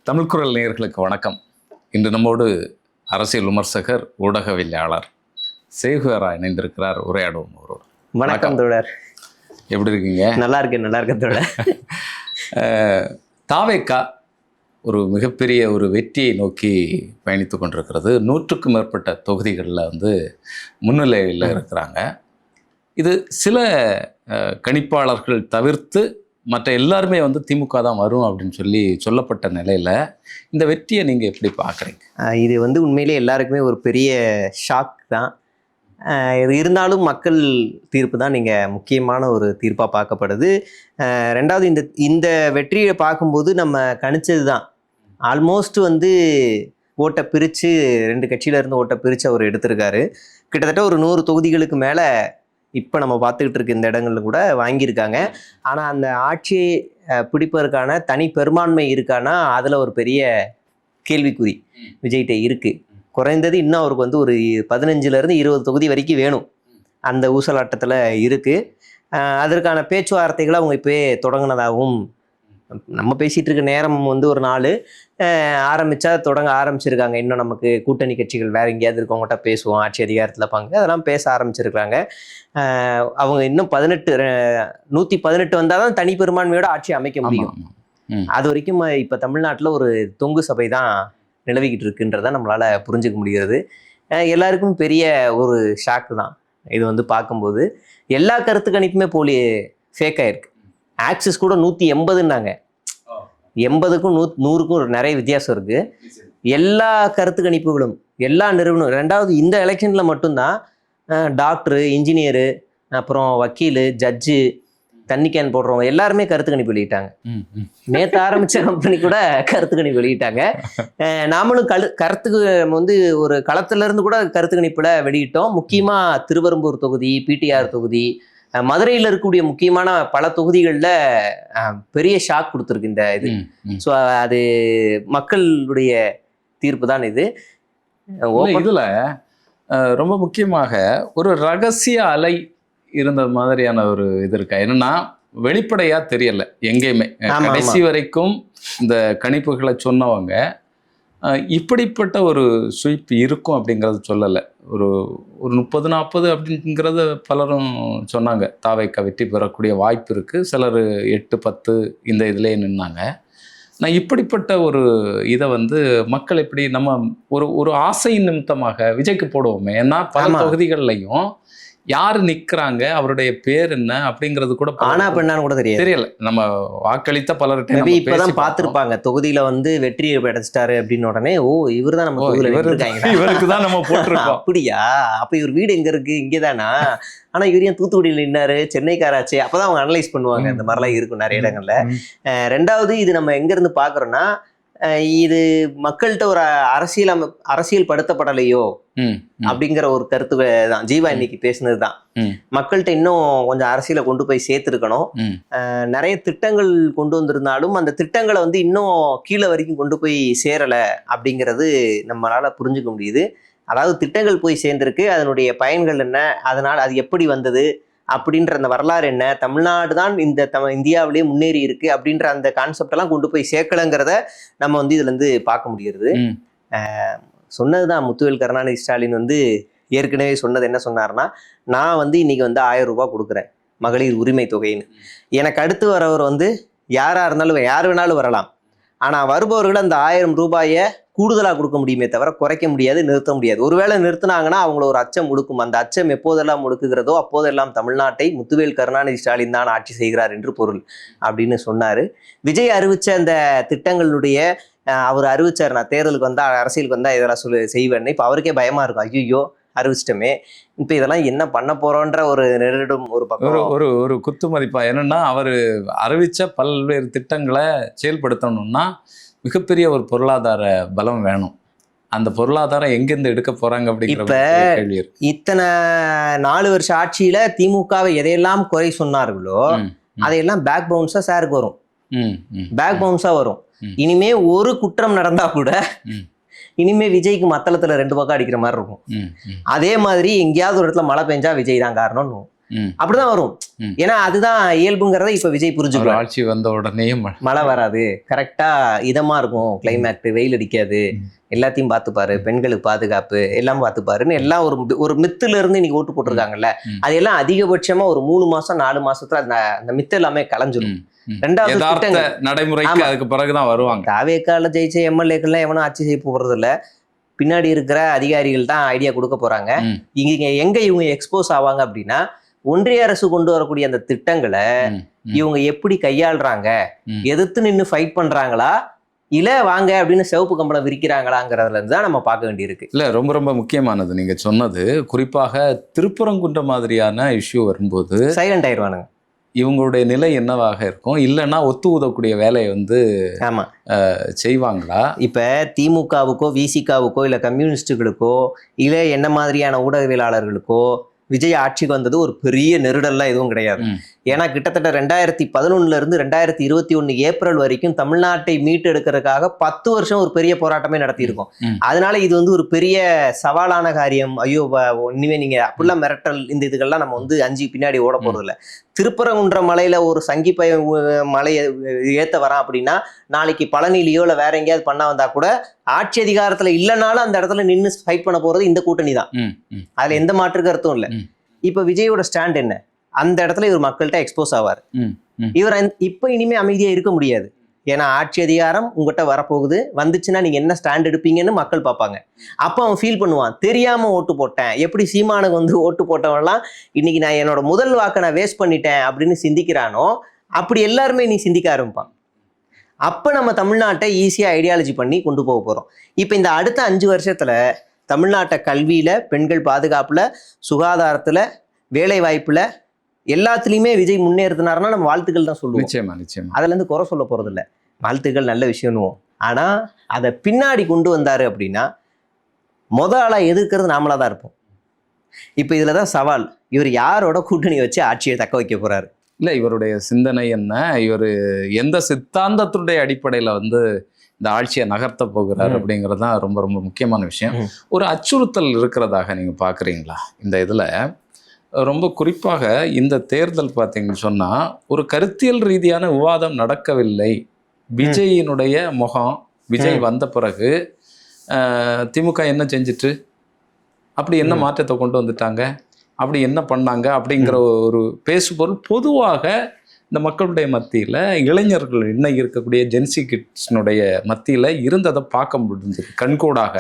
தமிழ் குரல் நேயர்களுக்கு வணக்கம். இன்று நம்மோடு அரசியல் விமர்சகர், ஊடகவியலாளர் சேகுவேரா இணைந்திருக்கிறார். உரையாடுவோம் அவரோடு. வணக்கம் தோழர். எப்படி இருக்கீங்க? நல்லா இருக்கேன் தோழர். தாவேகா ஒரு மிகப்பெரிய ஒரு வெற்றியை நோக்கி பயணித்து கொண்டிருக்கிறது. 100க்கும் மேற்பட்ட தொகுதிகளில் முன்னிலையில் இருக்கிறாங்க. இது சில கணிப்பாளர்கள் தவிர்த்து மற்ற எல்லாருமே திமுக தான் வரும் அப்படின்னு சொல்லப்பட்ட நிலையில் இந்த வெற்றியை நீங்கள் எப்படி பார்க்குறீங்க? இது உண்மையிலே எல்லாருக்குமே ஒரு பெரிய ஷாக் தான். இருந்தாலும் மக்கள் தீர்ப்பு தான் நீங்கள் முக்கியமான ஒரு தீர்ப்பாக பார்க்கப்படுது. ரெண்டாவது, இந்த வெற்றியை பார்க்கும்போது நம்ம கணிச்சது தான். ஆல்மோஸ்ட் ஓட்டை பிரித்து 2 கட்சியிலேருந்து ஓட்டை பிரித்து அவர் எடுத்திருக்காரு. கிட்டத்தட்ட ஒரு 100 தொகுதிகளுக்கு மேலே இப்போ நம்ம பார்த்துக்கிட்டு இருக்க இந்த இடங்களில் கூட வாங்கியிருக்காங்க. ஆனால் அந்த ஆட்சியை பிடிப்பதற்கான தனி பெரும்பான்மை இருக்கானா அதில் ஒரு பெரிய கேள்விக்குறி விஜய்கிட்ட இருக்குது. குறைந்தது இன்னும் அவருக்கு ஒரு 15லேருந்து 20 தொகுதி வரைக்கும் வேணும். அந்த ஊசலாட்டத்தில் இருக்குது. அதற்கான பேச்சுவார்த்தைகளை அவங்க இப்போயே தொடங்கினதாகவும், நம்ம பேசிகிட்டு இருக்க நேரம் ஒரு 4 ஆரம்பித்தா தொடங்க ஆரம்பிச்சிருக்காங்க. இன்னும் நமக்கு கூட்டணி கட்சிகள் வேறு எங்கேயாவது இருக்கவங்ககிட்ட பேசுவோம், ஆட்சி அதிகாரத்தில் அதெல்லாம் பேச ஆரம்பிச்சிருக்காங்க. அவங்க இன்னும் 118 வந்தால் தான் தனி பெரும்பான்மையோட ஆட்சி அமைக்க முடியும். அது வரைக்கும் இப்போ தமிழ்நாட்டில் ஒரு தொங்கு சபை தான் நிலவிக்கிட்டு இருக்குன்றதை நம்மளால் புரிஞ்சுக்க முடிகிறது. எல்லாருக்கும் பெரிய ஒரு ஷாக்கு தான் இது. பார்க்கும்போது எல்லா கருத்து கணிப்புமே ஃபேக் ஆயிருக்கு. ஆக்சிஸ் கூட 180ன்னாங்க. 80க்கும் 100க்கும் நிறைய வித்தியாசம் இருக்குது. எல்லா கருத்து கணிப்புகளும், எல்லா நிறுவனம். ரெண்டாவது, இந்த எலெக்ஷனில் மட்டும்தான் டாக்டரு, இன்ஜினியரு, அப்புறம் வக்கீலு, ஜட்ஜு, தண்ணி கேன் போடுறவங்க எல்லாருமே கருத்து கணிப்பு வெளியிட்டாங்க. நேற்று ஆரம்பித்த கம்பெனி கூட கருத்து கணிப்பு வெளியிட்டாங்க. நாமளும் கருத்துக்கு ஒரு களத்திலேருந்து கூட கருத்து கணிப்பில் வெளியிட்டோம். முக்கியமாக திருவெரும்பூர் தொகுதி, பிடிஆர் தொகுதி, மதுரையில் இருக்கக்கூடிய முக்கியமான பல தொகுதிகளில் பெரிய ஷாக் கொடுத்துருக்கு இந்த இது. ஸோ அது மக்களுடைய தீர்ப்பு தான் இது. இதில் ரொம்ப முக்கியமாக ஒரு ரகசிய அலை இருந்த மாதிரியான ஒரு இது இருக்கா? என்னன்னா வெளிப்படையாக தெரியலை எங்கேயுமே. கடைசி வரைக்கும் இந்த கணிப்புகளை சொன்னவங்க இப்படிப்பட்ட ஒரு ஸ்வீப் இருக்கும் அப்படிங்கிறது சொல்லலை. ஒரு 30-40 அப்படிங்கிறத பலரும் சொன்னாங்க. தாவேகா வெற்றி பெறக்கூடிய வாய்ப்பு இருக்குது. சிலர் 8-10 இந்த இதிலே நின்னாங்க. நான் இப்படிப்பட்ட ஒரு இதை மக்கள் எப்படி நம்ம ஒரு ஆசை நிமித்தமாக விஜய்க்கு போடுவோமே. ஏன்னா பல தொகுதிகள்லையும் யார் நிற்கிறாங்க, அவருடைய பேர் என்ன அப்படிங்கிறது கூட ஆனா பெண்ணான்னு கூட தெரியல. நம்ம வாக்களித்த பலர்கிட்ட இப்பதான் பார்த்துருப்பாங்க. தொகுதியில வெற்றியை அடைச்சிட்டாரு அப்படின்னு உடனே இவர் தான் நம்ம இவருக்கு தான் நம்ம போட்டிருக்கோம். அப்படியா? அப்ப இவர் வீடு எங்க இருக்கு? இங்கேதானா? ஆனா இவர் ஏன் தூத்துக்குடியில் நின்னாரு, சென்னைக்காராச்சே? அப்பதான் அவங்க அனலைஸ் பண்ணுவாங்க. இந்த மாதிரிலாம் இருக்கும் நிறைய இடங்கள்ல. ரெண்டாவது, இது நம்ம எங்க இருந்து பாக்குறோம்னா, இது மக்கள்கிட்ட ஒரு அரசியல் படுத்தப்படலையோ அப்படிங்கிற ஒரு கருத்து தான். ஜீவா இன்னைக்கு பேசுனது தான். மக்கள்கிட்ட இன்னும் கொஞ்சம் அரசியலை கொண்டு போய் சேர்த்துருக்கணும். நிறைய திட்டங்கள் கொண்டு வந்திருந்தாலும் அந்த திட்டங்களை இன்னும் கீழே வரைக்கும் கொண்டு போய் சேரலை அப்படிங்கிறது நம்மளால புரிஞ்சுக்க முடியுது. அதாவது திட்டங்கள் போய் சேர்ந்திருக்கு, அதனுடைய பயன்கள் என்ன, அதனால் அது எப்படி வந்தது அப்படின்ற அந்த வரலாறு என்ன, தமிழ்நாடு தான் இந்தியாவிலேயே முன்னேறி இருக்கு அப்படின்ற அந்த கான்செப்ட் எல்லாம் கொண்டு போய் சேர்க்கலங்கிறத நம்ம இதுல பார்க்க முடிகிறது. சொன்னதுதான் முத்துவேல் கருணாநிதி ஸ்டாலின் ஏற்கனவே சொன்னது என்ன சொன்னார்னா, நான் இன்னைக்கு 1000 ரூபாய் கொடுக்குறேன் மகளிர் உரிமை தொகைன்னு. எனக்கு அடுத்து வரவர் யாரா இருந்தாலும் யார் வேணாலும் வரலாம். ஆனா வருபவர்கள் அந்த 1000 ரூபாயை கூடுதலாக கொடுக்க முடியுமே தவிர குறைக்க முடியாது, நிறுத்த முடியாது. ஒருவேளை நிறுத்தினாங்கன்னா அவங்கள ஒரு அச்சம் முடுக்கும். அந்த அச்சம் எப்போதெல்லாம் முடுக்குகிறதோ அப்போதெல்லாம் தமிழ்நாட்டை முத்துவேல் கருணாநிதி ஸ்டாலின் தான் ஆட்சி செய்கிறார் என்று பொருள் அப்படின்னு சொன்னாரு. விஜய் அறிவிச்ச அந்த திட்டங்களுடைய அவர் அறிவிச்சார், நான் தேர்தலுக்கு அரசியலுக்கு இதெல்லாம் செய்வேன்னு. இப்போ அவருக்கே பயமா இருக்கும். ஐயோ அறிவிச்சிட்டோமே, இப்போ இதெல்லாம் என்ன பண்ண போறோன்ற ஒரு நெருடும் ஒரு பக்கம் ஒரு குத்து மதிப்பா. என்னன்னா அவர் அறிவிச்ச பல்வேறு திட்டங்களை செயல்படுத்தணும்னா மிகப்பெரிய ஒரு பொருளாதார பலம் வேணும். அந்த பொருளாதாரம் எங்கிருந்து எடுக்க போறாங்க அப்படிங்கிற கேள்வி இருக்கு. இத்தனை 4 வருஷ ஆட்சியில திமுகவை எதையெல்லாம் குறை சொன்னார்களோ அதையெல்லாம் பேக் பவுன்ஸா சாருக்கு வரும். பேக் பவுன்ஸா வரும். இனிமே ஒரு குற்றம் நடந்தா கூட இனிமே விஜய்க்கு மத்தளத்துல 2 பக்கம் அடிக்கிற மாதிரி இருக்கும். அதே மாதிரி எங்கேயாவது ஒரு இடத்துல மழை பெஞ்சா விஜய் தான் காரணம். அப்படிதான் வரும். ஏன்னா அதுதான் இயல்புங்கிறத இப்ப விஜய் புரிஞ்சுக்கலாம். ஆட்சி வந்த உடனே மழை வராது, கரெக்டா இதமா இருக்கும் கிளைமேக்ட், வெயில் அடிக்காது, எல்லாத்தையும் பார்த்துப்பாரு, பெண்களுக்கு பாதுகாப்பு எல்லாம் பார்த்துப்பாருன்னு எல்லாம் ஒரு மித்துல இருந்து இன்னைக்கு ஓட்டு போட்டிருக்காங்கல்ல, அது எல்லாம் அதிகபட்சமா ஒரு 3 மாசம் 4 மாசத்துல அந்த மித்து எல்லாமே கலைஞ்சிடும். ரெண்டாவது நடைமுறைக்கு அதுக்கு பிறகுதான் வருவாங்க. தாவேக்கால ஜெயிச்ச எம்எல்ஏக்கள்லாம் எவனும் ஆட்சி செய்ய போறது இல்ல, பின்னாடி இருக்கிற அதிகாரிகள் தான் ஐடியா கொடுக்க போறாங்க. எங்க இவங்க எக்ஸ்போஸ் ஆவாங்க அப்படின்னா, ஒன்றிய அரசு கொண்டு வரக்கூடிய அந்த திட்டங்களை இவங்க எப்படி கையாளுறாங்க, எதிர்த்து நின்று ஃபைட் பண்றாங்களா, இல்ல வாங்க அப்படின்னு சிவப்பு கம்பளம் விரிக்கிறாங்களாங்கிறதுல இருந்து தான் நம்ம பார்க்க வேண்டியிருக்கு. இல்ல ரொம்ப ரொம்ப முக்கியமானது நீங்க சொன்னது. குறிப்பாக திருப்பரங்குன்ற மாதிரியான இஷ்யூ வரும்போது சைலண்ட் ஆயிடுவானுங்க. இவங்களுடைய நிலை என்னவாக இருக்கும், இல்லைன்னா ஒத்து ஊதக்கூடிய வேலையை ஆமா செய்வாங்களா? இப்ப திமுகவுக்கோ விசிகாவுக்கோ இல்ல கம்யூனிஸ்டுகளுக்கோ இல்ல என்ன மாதிரியான ஊடகவியலாளர்களுக்கோ விஜய் ஆட்சிக்கு வந்தது ஒரு பெரிய நெருடல்லாம் எதுவும் கிடையாது. ஏன்னா கிட்டத்தட்ட 2011 இருந்து 2021 ஏப்ரல் வரைக்கும் தமிழ்நாட்டை மீட்டு எடுக்கிறதுக்காக 10 வருஷம் ஒரு பெரிய போராட்டமே நடத்தியிருக்கோம். அதனால இது ஒரு பெரிய சவாலான காரியம். ஐயோ இனிமே நீங்க அப்படிலாம் மிரட்டல் இந்த இதுகள்லாம் நம்ம அஞ்சு பின்னாடி ஓட போறது இல்லை. திருப்பரங்குன்ற மலையில ஒரு சங்கி பய மலையை ஏத்த வரான் அப்படின்னா, நாளைக்கு பழனிலையோ இல்ல வேற எங்கேயாவது பண்ணா வந்தா கூட ஆட்சி அதிகாரத்துல இல்லைனாலும் அந்த இடத்துல நின்று ஃபைட் பண்ண போறது இந்த கூட்டணி தான். அதுல எந்த மாற்று கருத்தும் இல்லை. இப்ப விஜயோட ஸ்டாண்ட் என்ன, அந்த இடத்துல இவர் மக்கள்கிட்ட எக்ஸ்போஸ் ஆவார். இவர் இப்ப இனிமே அமைதியா இருக்க முடியாது. ஏன்னா ஆட்சி அதிகாரம் உங்ககிட்ட வரப்போகுது, வந்துச்சுன்னா நீங்க என்ன ஸ்டாண்ட் எடுப்பீங்கன்னு மக்கள் பார்ப்பாங்க. அப்ப அவன் ஃபீல் பண்ணுவான், தெரியாம ஓட்டு போட்டேன். எப்படி சீமானுக்கு ஓட்டு போட்டவன்லாம் இன்னைக்கு நான் என்னோட முதல் வாக்கை நான் வேஸ்ட் பண்ணிட்டேன் அப்படின்னு சிந்திக்கிறானோ, அப்படி எல்லாருமே நீ சிந்திக்க ஆரம்பிப்பான். அப்ப நம்ம தமிழ்நாட்டை ஈஸியா ஐடியாலஜி பண்ணி கொண்டு போக போறோம். இப்ப இந்த அடுத்த 5 வருஷத்துல தமிழ்நாட்டை கல்வியில, பெண்கள் பாதுகாப்புல, சுகாதாரத்துல, வேலை வாய்ப்புல எல்லாத்துலயுமே விஜய் முன்னேறுனாருன்னா நம்ம வாழ்த்துக்கள் தான் சொல்லுவோம். நிச்சயமா நிச்சயமா. அதுல இருந்து குறை சொல்ல போறது இல்லை, வாழ்த்துக்கள் நல்ல விஷயம்னுவோம். ஆனா அதை பின்னாடி கொண்டு வந்தாரு அப்படின்னா ஆளா எதிர்க்கிறது நாமளா தான் இருப்போம். இப்ப இதுலதான் சவால், இவர் யாரோட கூட்டணி வச்சு ஆட்சியை தக்க வைக்க போறாரு? இல்லை இவருடைய சிந்தனை என்ன, இவர் எந்த சித்தாந்தத்துடைய அடிப்படையில் இந்த ஆட்சியை நகர்த்த போகிறார் அப்படிங்கிறது தான் ரொம்ப ரொம்ப முக்கியமான விஷயம். ஒரு அச்சுறுத்தல் இருக்கிறதாக நீங்கள் பார்க்குறீங்களா இந்த இதில்? ரொம்ப குறிப்பாக இந்த தேர்தல் பார்த்தீங்கன்னு சொன்னால் ஒரு கருத்தியல் ரீதியான விவாதம் நடக்கவில்லை. விஜயினுடைய முகம், விஜய் வந்த பிறகு திமுக என்ன செஞ்சிட்டு, அப்படி என்ன மாற்றத்தை கொண்டு வந்துட்டாங்க, அப்படி என்ன பண்ணாங்க அப்படிங்கிற ஒரு பேசுபொருள் பொதுவாக இந்த மக்களுடைய மத்தியில், இளைஞர்கள் இன்னைக்கு இருக்கக்கூடிய ஜென்சி கிட்ஸ்னுடைய மத்தியில் இருந்ததை பார்க்க முடிஞ்சது கண்கூடாக.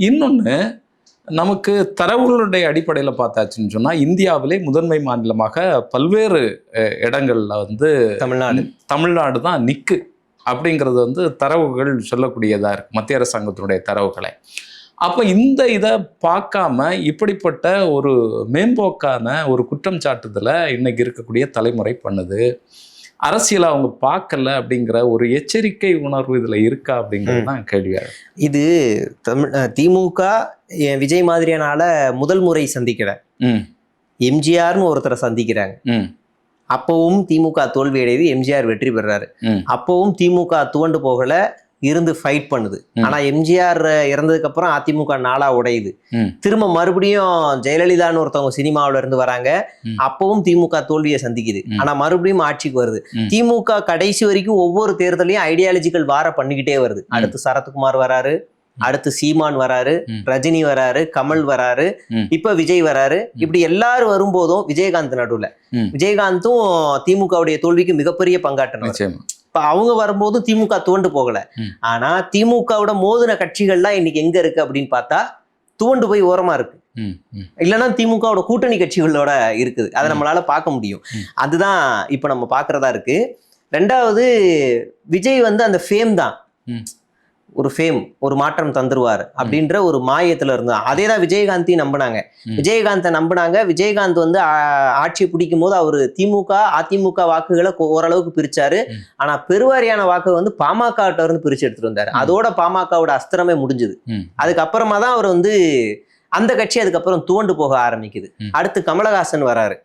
இன்னொன்று, நமக்கு தரவுகளுடைய அடிப்படையில் பார்த்தாச்சுன்னு சொன்னால் இந்தியாவிலே முதன்மை மாநிலமாக பல்வேறு இடங்களில் தமிழ்நாடு தான் நிற்கு அப்படிங்கிறது தரவுகள் சொல்லக்கூடியதாக இருக்குது, மத்திய அரசாங்கத்தினுடைய தரவுகளை. அப்போ இந்த இதை பார்க்காம இப்படிப்பட்ட ஒரு மேம்போக்கான ஒரு குற்றம் சாட்டுதலை இன்னைக்கு இருக்கக்கூடிய தலைமுறை பண்ணுது. அரசியலை அவங்க பார்க்கல அப்படிங்கிற ஒரு எச்சரிக்கை உணர்வு இதில் இருக்கா அப்படிங்கிறது தான் கேள்வியாக. இது திமுக விஜய் மாதிரியானால முதல் முறை சந்திக்கிற எம்ஜிஆர்னு ஒருத்தரை சந்திக்கிறாங்க. அப்பவும் திமுக தோல்வி அடையுது, எம்ஜிஆர் வெற்றி பெறாரு. அப்பவும் திமுக துவண்டு போகல, இருந்து ஃபைட் பண்ணுது. ஆனா எம்ஜிஆர் இறந்ததுக்கு அப்புறம் அதிமுக நாளா உடையுது. திரும்ப மறுபடியும் ஜெயலலிதான்னு ஒருத்தவங்க சினிமாவில இருந்து வராங்க. அப்பவும் திமுக தோல்வியை சந்திக்குது. ஆனா மறுபடியும் ஆட்சிக்கு வருது. திமுக கடைசி வரைக்கும் ஒவ்வொரு தேர்தலையும் ஐடியாலஜிக்கல் வார பண்ணிக்கிட்டே வருது. அடுத்து சரத்குமார் வராரு, அடுத்து சீமான் வராரு, ரஜினி வராரு, கமல் வராரு, இப்ப விஜய் வராரு. இப்படி எல்லாரும் வரும்போதும் விஜயகாந்த் நடுவுல, விஜயகாந்தும் திமுகவுடைய தோல்விக்கு மிகப்பெரிய பங்காற்றணும். அவங்க வரும்போது திமுக துவண்டு போகல. ஆனா திமுகவோட மோதின கட்சிகள்லாம் இன்னைக்கு எங்க இருக்கு அப்படின்னு பார்த்தா துவண்டு போய் ஓரமா இருக்கு. இல்லைன்னா திமுகவோட கூட்டணி கட்சிகளோட இருக்குது. அதை நம்மளால பார்க்க முடியும். அதுதான் இப்ப நம்ம பாக்குறதா இருக்கு. ரெண்டாவது, விஜய் அந்த ஃபேம் தான், ஒரு ஃபேம், ஒரு மாற்றம் தந்துருவார் அப்படின்ற ஒரு மாயத்துல இருந்தா. அதே தான் விஜயகாந்தையும் நம்பினாங்க. விஜயகாந்தை நம்பினாங்க. விஜயகாந்த் ஆட்சியை பிடிக்கும் போது அவரு திமுக அதிமுக வாக்குகளை ஓரளவுக்கு பிரிச்சாரு. ஆனா பெருவாரியான வாக்கு பாமக இருந்து பிரிச்சு எடுத்துட்டு வந்தாரு. அதோட பாமகவோட அஸ்திரமே முடிஞ்சுது. அதுக்கப்புறமா தான் அவர் அந்த கட்சி அதுக்கப்புறம் துவண்டு போக ஆரம்பிக்குது. அடுத்து கமலஹாசன் வராரு.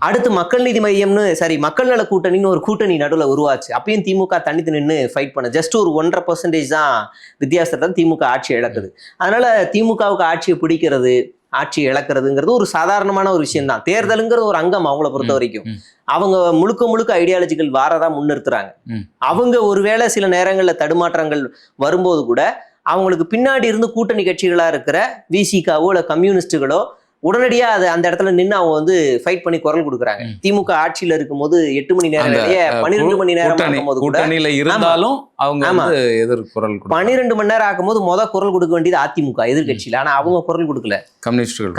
அடுத்து மக்கள் நீதி மையம்னு மக்கள் நல கூட்டணின்னு ஒரு கூட்டணி நடுவில் உருவாச்சு. அப்பயும் திமுக தனித்து நின்று ஃபைட் பண்ண ஜஸ்ட் ஒரு 1.5% தான் வித்தியாசத்தை திமுக ஆட்சி இழக்குது. அதனால திமுகவுக்கு ஆட்சியை பிடிக்கிறது, ஆட்சி இழக்கிறதுங்கிறது ஒரு சாதாரணமான ஒரு விஷயம் தான். தேர்தலுங்கிற ஒரு அங்கம் அவங்கள பொறுத்த வரைக்கும். அவங்க முழுக்க ஐடியாலஜிக்கல் வாரதான் முன்னிறுத்துறாங்க. அவங்க ஒருவேளை சில நேரங்கள்ல தடுமாற்றங்கள் வரும்போது கூட அவங்களுக்கு பின்னாடி இருந்து கூட்டணி கட்சிகளா இருக்கிற விசிகாவோ இல்ல கம்யூனிஸ்டுகளோ உடனடியா அது அந்த இடத்துல நின்று அவங்க வந்து ஃபைட் பண்ணி குரல் கொடுக்குறாங்க. திமுக ஆட்சியில இருக்கும்போது 8 மணி நேரம் வேலையை 12 மணி நேரம் ஆகும்போது கூட இருந்தாலும் அவங்க எதிர் குரல் 12 மணி நேரம் ஆகும்போது குரல் கொடுக்க வேண்டியது அதிமுக எதிர்கட்சியில. ஆனா அவங்க குரல் கொடுக்கல.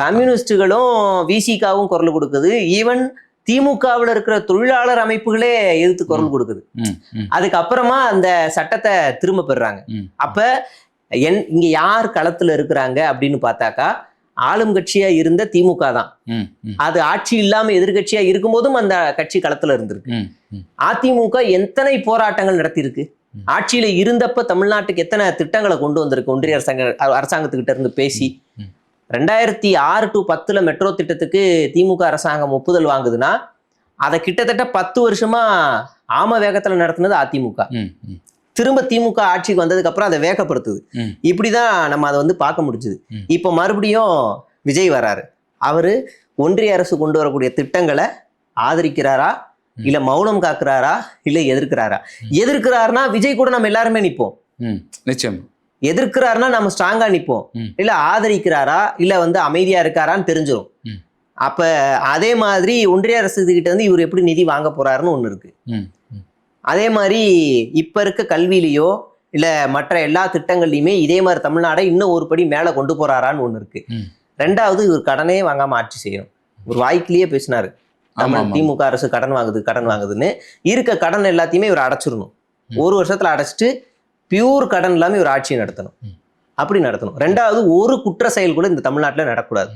கம்யூனிஸ்டுகளும் விசிகாவும் குரல் கொடுக்குது. ஈவன் திமுகவில் இருக்கிற தொழிலாளர் அமைப்புகளே எதிர்த்து குரல் கொடுக்குது. அதுக்கப்புறமா அந்த சட்டத்தை திரும்ப பெறுறாங்க. அப்ப இங்க யார் களத்துல இருக்கிறாங்க அப்படின்னு பார்த்தாக்கா ஆளும் கட்சியா இருந்த திமுக தான். அது ஆட்சி இல்லாம எதிர்கட்சியா இருக்கும் போதும் அந்த கட்சி களத்துல இருந்திருக்கு. அதிமுக எத்தனை போராட்டங்கள் நடத்தியிருக்கு. ஆட்சியில இருந்தப்ப தமிழ்நாட்டுக்கு எத்தனை திட்டங்களை கொண்டு வந்திருக்கு ஒன்றிய அரசாங்கத்துக்கிட்ட இருந்து பேசி. 2006 to 10 மெட்ரோ திட்டத்துக்கு திமுக அரசாங்கம் ஒப்புதல் வாங்குதுன்னா அதை கிட்டத்தட்ட 10 வருஷமா ஆம வேகத்துல நடத்தினது அதிமுக. திரும்ப திமுக ஆட்சிக்கு வந்ததுக்கு அப்புறம் அதை வேகப்படுத்துது. இப்படிதான் நம்ம அதை வந்து பார்க்க முடிஞ்சுது. இப்ப மறுபடியும் விஜய் வராரு. அவரு ஒன்றிய அரசு கொண்டு வரக்கூடிய திட்டங்களை ஆதரிக்கிறாரா இல்ல மௌனம் காக்குறாரா இல்ல எதிர்க்கிறாரா? எதிர்க்கிறாருன்னா விஜய் கூட நம்ம எல்லாருமே நிப்போம். நிச்சயம். எதிர்க்கிறாருன்னா நம்ம ஸ்ட்ராங்கா நிப்போம். இல்ல ஆதரிக்கிறாரா இல்ல வந்து அமைதியா இருக்காரான்னு தெரிஞ்சிடும். அப்ப அதே மாதிரி ஒன்றிய அரசு கிட்ட வந்து இவர் எப்படி நிதி வாங்க போறாருன்னு ஒண்ணு இருக்கு. அதே மாதிரி இப்ப இருக்க கல்வியிலையோ இல்ல மற்ற எல்லா திட்டங்கள்லயுமே இதே மாதிரி தமிழ்நாடை இன்னும் ஒரு படி மேல கொண்டு போறாரான்னு ஒண்ணு இருக்கு. ரெண்டாவது இவர் கடனே வாங்காம ஆட்சி செய்யணும். ஒரு வாய்க்கிலேயே பேசினாரு, திமுக அரசு கடன் வாங்குதுன்னு. இருக்க கடன் எல்லாத்தையுமே இவர் அடைச்சிடணும். ஒரு வருஷத்துல அடைச்சிட்டு பியூர் கடன் இல்லாம இவர் ஆட்சியை நடத்தணும். அப்படி நடத்தணும். ரெண்டாவது ஒரு குற்ற செயல் கூட இந்த தமிழ்நாட்டுல நடக்கூடாது.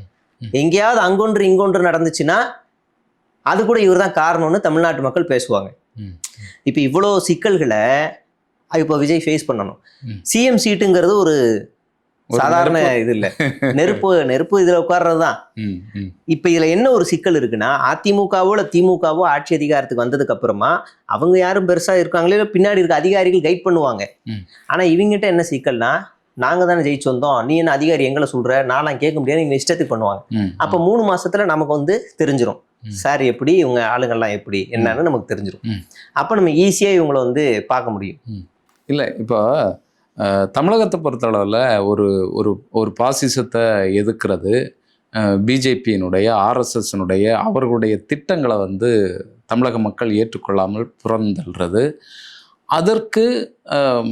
எங்கேயாவது அங்கொன்று இங்கொன்று நடந்துச்சுன்னா அது கூட இவர் தான் காரணம்னு தமிழ்நாட்டு மக்கள் பேசுவாங்க. இப்ப இவ்வளோ சிக்கல்களை இப்ப விஜய் ஃபேஸ் பண்ணணும். சிஎம் சீட்டுங்கிறது ஒரு சாதாரண இது இல்ல. நெருப்பு இதுல உட்கார்றதுதான். இப்ப இதுல என்ன ஒரு சிக்கல் இருக்குன்னா அதிமுகவோ இல்ல திமுகவோ ஆட்சி அதிகாரத்துக்கு வந்ததுக்கு அப்புறமா அவங்க யாரும் பெருசா இருக்காங்களே பின்னாடி இருக்க அதிகாரிகள் கைட் பண்ணுவாங்க. ஆனா இவங்கிட்ட என்ன சிக்கல்னா நாங்க தானே ஜெயிச்சு வந்தோம், நீ என்ன அதிகாரி எங்களை சொல்ற, நான்லாம் கேட்க முடியாது, நீங்க இஷ்டத்துக்கு பண்ணுவாங்க. அப்ப 3 மாசத்துல நமக்கு வந்து தெரிஞ்சிடும் சார் எப்படி இவங்க ஆளுங்கள்லாம் எப்படி என்னன்னு நமக்கு தெரிஞ்சிடும். அப்ப நம்ம ஈஸியா இவங்களை வந்து பார்க்க முடியும். இல்லை இப்போ தமிழகத்தை பொறுத்தளவில் ஒரு ஒரு ஒரு பாசிசத்தை எதிர்க்கிறது, பிஜேபியினுடைய ஆர்எஸ்எஸ்னுடைய அவர்களுடைய திட்டங்களை வந்து தமிழக மக்கள் ஏற்றுக்கொள்ளாமல் புறந்தள்ளுறது, அதற்கு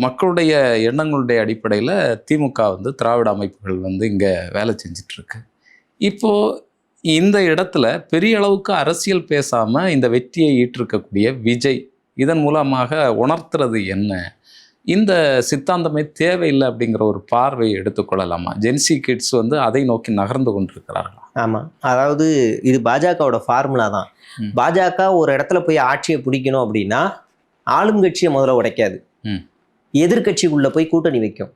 மக்களுடைய எண்ணங்களுடைய அடிப்படையில் திமுக வந்து திராவிட அமைப்புகள் வந்து இங்கே வேலை செஞ்சிட்ருக்கு. இப்போது இந்த இடத்துல பெரிய அளவுக்கு அரசியல் பேசாமல் இந்த வெற்றியை ஈட்டிருக்கக்கூடிய விஜய் இதன் மூலமாக உணர்த்துறது என்ன? இந்த சித்தாந்தமே தேவையில்லை அப்படிங்கிற ஒரு பார்வையை எடுத்துக்கொள்ளலாமா? ஜென்சி கிட்ஸ் வந்து அதை நோக்கி நகர்ந்து கொண்டிருக்கிறார்களா? ஆமாம், அதாவது இது பாஜகவோட ஃபார்முலா தான். பாஜக ஒரு இடத்துல போய் ஆட்சியை பிடிக்கணும் அப்படின்னா ஆளும் கட்சியை முதல்ல உடைக்காது, எதிர்கட்சிக்குள்ள போய் கூட்டணி வைக்கும்,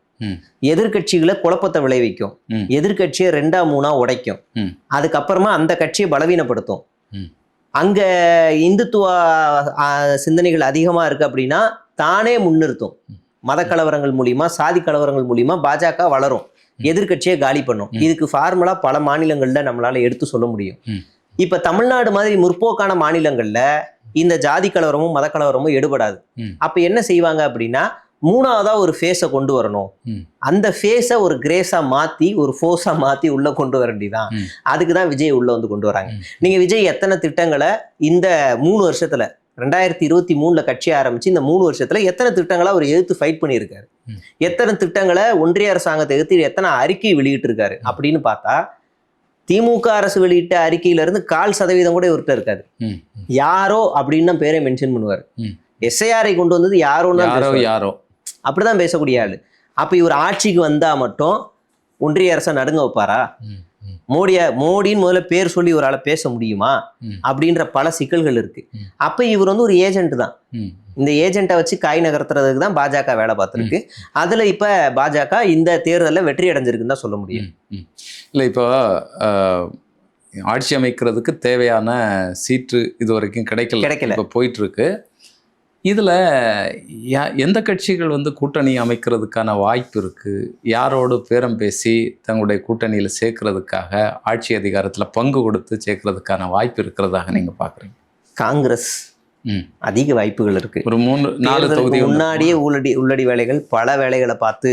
எதிர்கட்சிகளை குழப்பத்தை விளைவிக்கும், எதிர்கட்சியை 2ஆ 3ஆ உடைக்கும், அதுக்கப்புறமா அந்த கட்சியை பலவீனப்படுத்தும். அங்க இந்துத்துவ சிந்தனைகள் அதிகமா இருக்கு அப்படின்னா தானே முன்னிறுத்தும். மத கலவரங்கள் மூலியமா சாதி கலவரங்கள் மூலியமா பாஜக வளரும், எதிர்கட்சியை காலி பண்ணும். இதுக்கு ஃபார்முலா பல மாநிலங்கள்ல நம்மளால எடுத்து சொல்ல முடியும். இப்ப தமிழ்நாடு மாதிரி முற்போக்கான மாநிலங்கள்ல இந்த ஜாதி கலவரமும் மத கலவரமும் எடுபடாது. அப்ப என்ன செய்வாங்க அப்படின்னா 3ஆவதா ஒரு ஃபேஸை கொண்டு வரணும். அந்த ஃபேஸை ஒரு கிரேஸா மாத்தி ஒரு ஃபோர்ஸா மாத்தி உள்ள கொண்டு வர வேண்டியதான். அதுக்குதான் விஜய் உள்ள வந்து கொண்டு வராங்க. நீங்க விஜய் எத்தனை திட்டங்களை இந்த 3 வருஷத்துல 2023 கட்சி ஆரம்பிச்சு இந்த 3 வருஷத்துல எத்தனை திட்டங்களை அவர் எதிர்த்து ஃபைட் பண்ணியிருக்காரு, எத்தனை திட்டங்களை ஒன்றிய அரசாங்கத்தை எதிர்த்து எத்தனை அறிக்கை வெளியிட்டு இருக்காரு அப்படின்னு பார்த்தா திமுக அரசு வெளியிட்ட அறிக்கையில இருந்து 0.5% கூட இவர்கிட்ட இருக்காது. யாரோ அப்படின்னு தான் பேரை மென்ஷன் பண்ணுவார். எஸ்ஐஆரை கொண்டு வந்தது யாரோ அப்படிதான் பேசக்கூடிய ஆளு. அப்ப இவர் ஆட்சிக்கு வந்தா மட்டும் ஒன்றிய அரசை நடுங்க வைப்பாரா? மோடின்னு முதல்ல பேர் சொல்லி இவரால் பேச முடியுமா அப்படின்ற பல சிக்கல்கள் இருக்கு. அப்ப இவர் வந்து ஒரு ஏஜென்ட் தான். இந்த ஏஜென்ட்டை வச்சு காய் நகர்த்துறதுக்கு தான் பாஜக வேலை பார்த்துருக்கு. அதுல இப்ப பாஜக இந்த தேர்தலில் வெற்றி அடைஞ்சிருக்குன்னு தான் சொல்ல முடியும். இல்லை, இப்போ ஆட்சி அமைக்கிறதுக்கு தேவையான சீட்டு இது வரைக்கும் கிடைக்கல. இப்போ போயிட்டு இருக்கு. இதுல எந்த கட்சிகள் வந்து கூட்டணி அமைக்கிறதுக்கான வாய்ப்பு இருக்கு, யாரோடு பேரம் பேசி தங்களுடைய கூட்டணியில சேர்க்கறதுக்காக ஆட்சி அதிகாரத்துல பங்கு கொடுத்து சேர்க்கறதுக்கான வாய்ப்பு இருக்கிறதாக நீங்க பாக்குறீங்க? காங்கிரஸ் அதிக வாய்ப்புகள் இருக்கு. ஒரு 3-4 தொகுதி முன்னாடியே உள்ளடி வேலைகள் பல வேலைகளை பார்த்து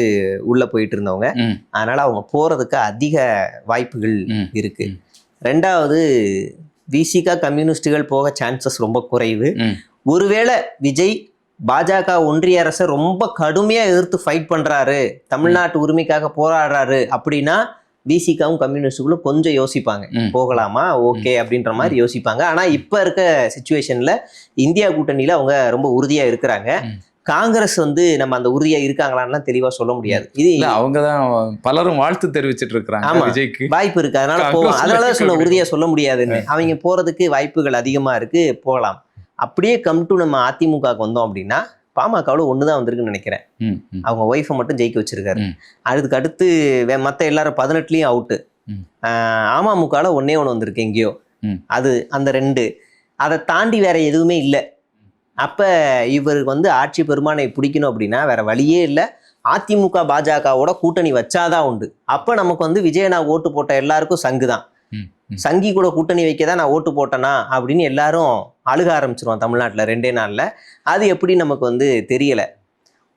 உள்ள போயிட்டு இருந்தவங்க, அதனால அவங்க போறதுக்கு அதிக வாய்ப்புகள் இருக்கு. ரெண்டாவது, விசிகா கம்யூனிஸ்டுகள் போக சான்சஸ் ரொம்ப குறைவு. ஒருவேளை விஜய் பாஜக ஒன்றிய அரசை ரொம்ப கடுமையா எதிர்த்து ஃபைட் பண்றாரு, தமிழ்நாட்டு உரிமைக்காக போராடுறாரு அப்படின்னா விசிகாவும் கம்யூனிஸ்டுகளும் கொஞ்சம் யோசிப்பாங்க, போகலாமா ஓகே அப்படின்ற மாதிரி யோசிப்பாங்க. ஆனா இப்ப இருக்க சிச்சுவேஷன்ல இந்தியா கூட்டணியில அவங்க ரொம்ப உறுதியா இருக்கிறாங்க. காங்கிரஸ் வந்து நம்ம அந்த உறுதியா இருக்காங்களான்னு தெளிவா சொல்ல முடியாது. இது அவங்கதான் பலரும் வாழ்த்து தெரிவிச்சிட்டு இருக்காங்க விஜய்க்கு வாய்ப்பு இருக்கு, அதனால போவாங்க. அதனாலதான் சொல்ல உறுதியா சொல்ல முடியாதுன்னு. அவங்க போறதுக்கு வாய்ப்புகள் அதிகமா இருக்கு, போகலாம். அப்படியே கம் டு நம்ம அதிமுகவுக்கு வந்தோம் அப்படின்னா பாமகவில் ஒண்ணுதான் வந்திருக்குன்னு நினைக்கிறேன். அவங்க ஒய்ஃபை மட்டும் ஜெயிக்க வச்சிருக்காரு. அதுக்கு அடுத்து மற்ற எல்லாரும் 18லயும் அவுட்டு. அமமுகவில் ஒன்னே ஒன்று வந்திருக்கு எங்கேயோ, அது அந்த 2. அதை தாண்டி வேற எதுவுமே இல்லை. அப்ப இவருக்கு வந்து ஆட்சி பெருமானை பிடிக்கணும் அப்படின்னா வேற வழியே இல்லை, அதிமுக பாஜகவோட கூட்டணி வச்சாதான் உண்டு. அப்ப நமக்கு வந்து விஜய் நான் ஓட்டு போட்ட எல்லாருக்கும் சங்கு தான், சங்கி கூட கூட்டணி வைக்கதான் நான் ஓட்டு போட்டேனா அப்படின்னு எல்லாரும் அழுக ஆரம்பிச்சிருவான் தமிழ்நாட்டில் 2 நாள்ல. அது எப்படி நமக்கு வந்து தெரியல.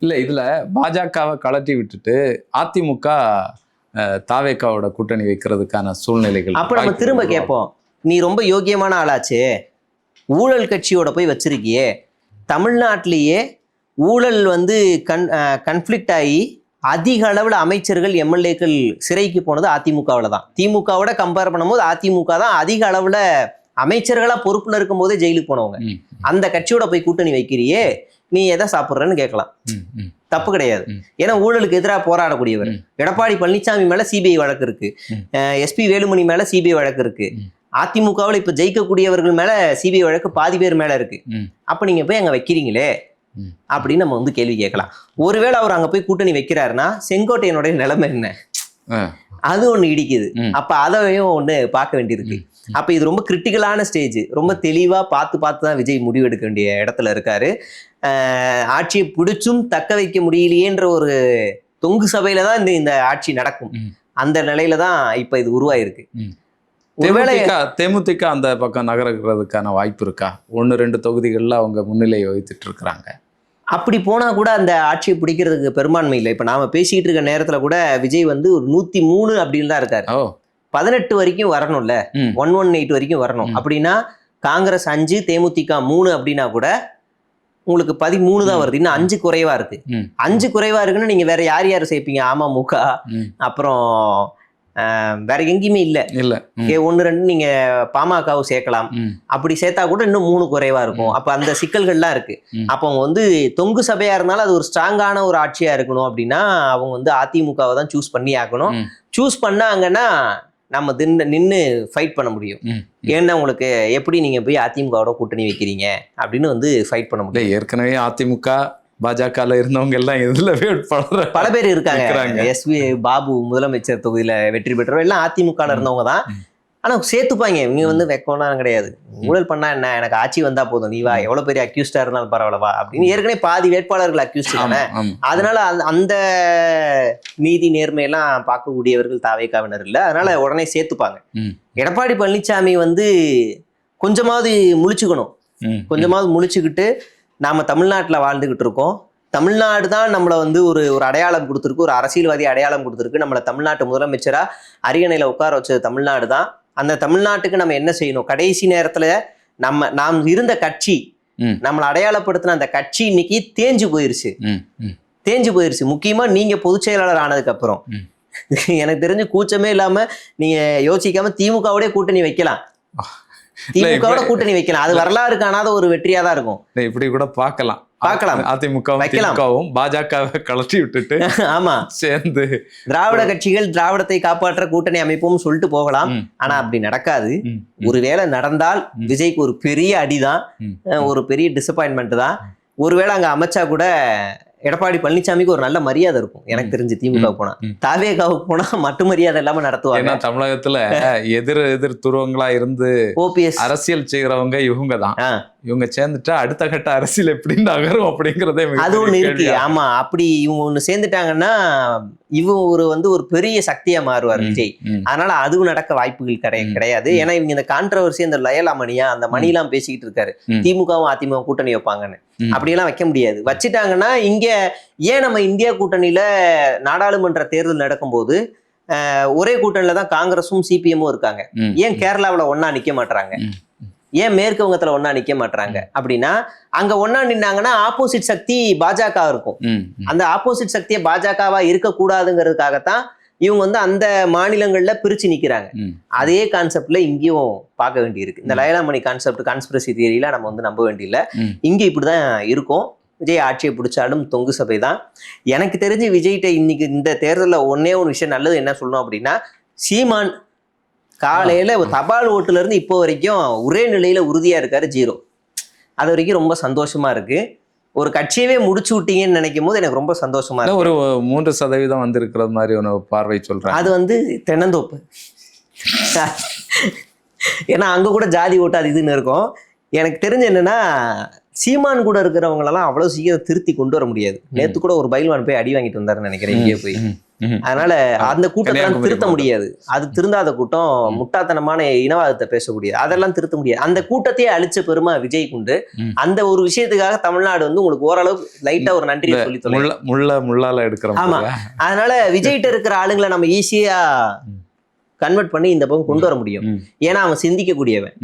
இல்ல இதுல பாஜகவை கலட்டி விட்டுட்டு அதிமுக தாவேக்காவோட கூட்டணி வைக்கிறதுக்கான சூழ்நிலைகள். அப்ப நம்ம திரும்ப கேட்போம், நீ ரொம்ப யோக்கியமான ஆளாச்சே, ஊழல் கட்சியோட போய் வச்சிருக்கியே, தமிழ்நாட்டிலேயே ஊழல் வந்து கன்ஃப்ளிக்ட் ஆகி அதிக அளவில் அமைச்சர்கள் எம்எல்ஏக்கள் சிறைக்கு போனது அதிமுகவில் தான். திமுகவோட கம்பேர் பண்ணும்போது அதிமுக தான் அதிக அளவில் அமைச்சர்களாக பொறுப்பில் இருக்கும் போதே ஜெயிலுக்கு போனவங்க. அந்த கட்சியோட போய் கூட்டணி வைக்கிறியே, நீ எதை சாப்பிட்றன்னு கேட்கலாம், தப்பு கிடையாது. ஏன்னா ஊழலுக்கு எதிராக போராடக்கூடியவர். எடப்பாடி பழனிசாமி மேல சிபிஐ வழக்கு இருக்கு, எஸ்பி வேலுமணி மேல சிபிஐ வழக்கு இருக்கு, அதிமுகவில் இப்ப ஜெயிக்கக்கூடியவர்கள் மேல சிபிஐ வழக்கு பாதி பேர் மேல இருக்கு. அப்ப நீங்க போய் அங்க வைக்கிறீங்களே அப்படின்னு நம்ம வந்து கேள்வி கேட்கலாம். ஒருவேளை அவர் அங்க போய் கூட்டணி வைக்கிறாருன்னா செங்கோட்டையனுடைய நிலைமை என்ன, அது ஒண்ணு இடிக்குது. அப்ப அதையும் ஒண்ணு பார்க்க வேண்டியிருக்கு. அப்ப இது ரொம்ப கிரிட்டிக்கலான ஸ்டேஜ், ரொம்ப தெளிவா பார்த்து தான் விஜய் முடிவெடுக்க வேண்டிய இடத்துல இருக்காரு. ஆட்சியை பிடிச்சும் தக்க வைக்க முடியலையேன்ற ஒரு தொங்கு சபையில தான் இந்த ஆட்சி நடக்கும். அந்த நிலையில தான் இப்ப இது உருவாயிருக்கு. தேமுதிக அந்த பக்கம் நகர்றதுக்கான வாய்ப்பு இருக்கா? 1-2 தொகுதிகள்ல அவங்க முன்னிலை வகித்துட்டு இருக்கிறாங்க. அப்படி போனா கூட அந்த ஆட்சியை பிடிக்கிறதுக்கு பெரும்பான்மை இல்லை. இப்ப நாம பேசிக்கிட்டு இருக்க நேரத்துல கூட விஜய் வந்து ஒரு 103 அப்படின்னு தான் இருக்காரு. 18 வரைக்கும் வரணும்ல, 118 வரைக்கும் வரணும். அப்படின்னா காங்கிரஸ் 5, தேமுதிக 3 அப்படின்னா கூட உங்களுக்கு 13 தான் வருது. இன்னும் 5 குறைவா இருக்கு. 5 குறைவா இருக்குன்னு நீங்க வேற யார் சேர்ப்பீங்க? அமமுக, அப்புறம் வேற எங்கேயுமே இல்ல. 1-2 நீங்க பாமகவை சேர்க்கலாம். அப்படி சேர்த்தா கூட இன்னும் 3 குறைவா இருக்கும். அப்ப அந்த சிக்கல்கள்லாம் இருக்கு. அப்ப அவங்க வந்து தொங்கு சபையா இருந்தாலும் அது ஒரு ஸ்ட்ராங்கான ஒரு ஆட்சியா இருக்கணும் அப்படின்னா அவங்க வந்து அதிமுகவை தான் சூஸ் பண்ணி ஆக்கணும். சூஸ் பண்ணாங்கன்னா நம்ம நின்று ஃபைட் பண்ண முடியும். ஏன்னா உங்களுக்கு எப்படி நீங்க போய் அதிமுகவோட கூட்டணி வைக்கிறீங்க அப்படின்னு வந்து ஃபைட் பண்ண முடியும். ஏற்கனவே அதிமுக பாஜகல இருந்தவங்க எல்லாம் எதுல வேட்பாளர் பல பேர் இருக்காங்க. எஸ்வி பாபு முதலமைச்சர் தொகுதியில வெற்றி பெற்றவர் எல்லாம் அதிமுக இருந்தவங்க தான். ஆனா சேர்த்துப்பாங்க. இவங்க வந்து வெக்கம்லாம் கிடையாது. ஊழல் பண்ணா என்ன, எனக்கு ஆட்சி வந்தா போதும், நீ வா, எவ்வளவு பெரிய அக்யூஸ்டா இருந்தாலும் பரவாயில்லவா அப்படின்னு ஏற்கனவே பாதி வேட்பாளர்கள் அக்யூஸ்ட் தானே. அதனால அந்த நீதி நேர்மையெல்லாம் பார்க்கக்கூடியவர்கள் தாவேக்காவினர் இல்லை. அதனால உடனே சேர்த்துப்பாங்க. எடப்பாடி பழனிசாமி வந்து கொஞ்சமாவது முழிச்சுக்கிட்டு நாம தமிழ்நாட்டில் வாழ்ந்துகிட்டு இருக்கோம், தமிழ்நாடு தான் நம்மளை வந்து ஒரு அடையாளம் கொடுத்துருக்கு, ஒரு அரசியல்வாதி அடையாளம் கொடுத்துருக்கு, நம்மளை தமிழ்நாட்டு முதலமைச்சரா அரியணையில உட்கார வச்சது தமிழ்நாடு தான். அந்த தமிழ்நாட்டுக்கு நம்ம என்ன செய்யணும்? கடைசி நேரத்துல நாம் இருந்த கட்சி, நம்மளை அடையாளப்படுத்தின அந்த கட்சி இன்னைக்கு தேஞ்சு போயிருச்சு. முக்கியமா நீங்க பொதுச் செயலாளர் ஆனதுக்கு அப்புறம் எனக்கு தெரிஞ்சு கூச்சமே இல்லாம நீங்க யோசிக்காம திமுகவோட கூட்டணி வைக்கலாம். திமுகவோட கூட்டணி வைக்கலாம். அது வரலாறு காணாத ஒரு வெற்றியா தான் இருக்கும். இப்படி கூட பார்க்கலாம். அதிமுகவும் பாஜகவை கலட்டி விட்டுட்டு ஆமா சேர்ந்து திராவிட கட்சிகள் திராவிடத்தை காப்பாற்ற கூட்டணி அமைப்பும் சொல்லிட்டு போகலாம். ஆனா அப்படி நடக்காது. ஒருவேளை நடந்தால் விஜய்க்கு ஒரு பெரிய அடிதான், ஒரு பெரிய டிசப்பாயின்மெண்ட் தான். ஒருவேளை அங்க அமைச்சா கூட எடப்பாடி பழனிசாமிக்கு ஒரு நல்ல மரியாதை இருக்கும் எனக்கு தெரிஞ்சு. திமுக போனா, தாவேகாவுக்கு போனா மட்டு மரியாதை இல்லாம நடத்துவாங்க. தமிழகத்துல எதிர் துருவங்களா இருந்து ஓபிஎஸ் அரசியல் செய்யறவங்க இவங்க தான். இவங்க சேர்ந்துட்டா அடுத்த கட்ட அரசியல் எப்படி நகரும் அப்படிங்கிறதே அது ஒண்ணு இருக்கு. ஆமா, அப்படி இவங்க ஒண்ணு சேர்ந்துட்டாங்கன்னா இவங்க ஒரு பெரிய சக்தியா மாறுவார் விஜய். அதனால அதுவும் நடக்க வாய்ப்புகள் கிடையாது. ஏன்னா இவங்க இந்த கான்ட்ரவர்சி, அந்த லயலா மணியா அந்த மணிலாம் பேசிக்கிட்டு இருக்காரு, திமுகவும் அதிமுக கூட்டணி வைப்பாங்கன்னு. அப்படியெல்லாம் வைக்க முடியாது. வச்சுட்டாங்கன்னா இங்க ஏன் நம்ம இந்தியா கூட்டணியில நாடாளுமன்ற தேர்தல் நடக்கும்போது ஒரே கூட்டணியில தான் காங்கிரஸும் சிபிஎம்மும் இருக்காங்க, ஏன் கேரளாவில் ஒன்னா நிக்க மாட்டாங்க, ஏன் மேற்கு வங்கத்துல ஒன்னா நிக்க மாட்டாங்க அப்படின்னா, அங்க ஒன்னா நின்னாங்கன்னா ஆப்போசிட் சக்தி பாஜக இருக்கும். அந்த ஆப்போசிட் சக்தியை பாஜகவா இருக்கக்கூடாதுங்கிறதுக்காகத்தான் இவங்க அந்த மாநிலங்கள்ல பிரிச்சு நிக்கிறாங்க. அதே கான்செப்ட்ல இங்கேயும் பார்க்க வேண்டியிருக்கு. இந்த லயலாமணி கான்செப்ட், கான்ஸ்பிரசி தியரியில நம்ம நம்ப வேண்டியில்லை. இங்க இப்படிதான் இருக்கும். விஜய் ஆட்சியை பிடிச்சாலும் தொங்கு சபை தான். எனக்கு தெரிஞ்சு விஜய்கிட்ட இன்னைக்கு இந்த தேர்தலில் ஒன்னே ஒரு விஷயம் நல்லது என்ன சொல்லணும் அப்படின்னா, சீமான் காலையில தபால் ஓட்டுல இருந்து இப்போ வரைக்கும் ஒரே நிலையில உறுதியா இருக்காரு, 0. அது வரைக்கும் ரொம்ப சந்தோஷமா இருக்கு. ஒரு கட்சியவே முடிச்சு விட்டீங்கன்னு நினைக்கும் போது எனக்கு ரொம்ப சந்தோஷமா இருக்கு. ஒரு 3% வந்திருக்கிற மாதிரி ஒரு பார்வை சொல்றேன். அது தென்னந்தோப்பு. ஏன்னா அங்க கூட ஜாதி ஓட்டு அது இதுன்னு இருக்கும். எனக்கு தெரிஞ்சு என்னன்னா, சீமான் கூட இருக்கிறவங்களெல்லாம் அவ்வளவு சீக்கிரம் திருத்தி கொண்டு வர முடியாது. நேத்து கூட ஒரு பைல்வான் போய் அடி வாங்கிட்டு வந்தாருன்னு நினைக்கிறேன் இங்கே போய். அதனால அந்த கூட்டத்தெல்லாம் திருத்த முடியாது. அது திருந்தாத கூட்டம், முட்டாத்தனமான இனவாதத்தை பேசக்கூடியது, அதெல்லாம் திருத்த முடியாது. அந்த கூட்டத்தையே அழிச்ச பெருமை விஜய் உண்டு. அந்த ஒரு விஷயத்துக்காக தமிழ்நாடு உங்களுக்கு ஓரளவு லைட்டா ஒரு நன்றி சொல்லி முள்ளால எடுக்கிறோம். ஆமா, அதனால விஜய்கிட்ட இருக்கிற ஆளுங்களை நம்ம ஈஸியா கன்வெர்ட் பண்ணி இந்த பக்கம் கொண்டு வர முடியும். ஏன்னா அவன் சிந்திக்க கூடியவன்.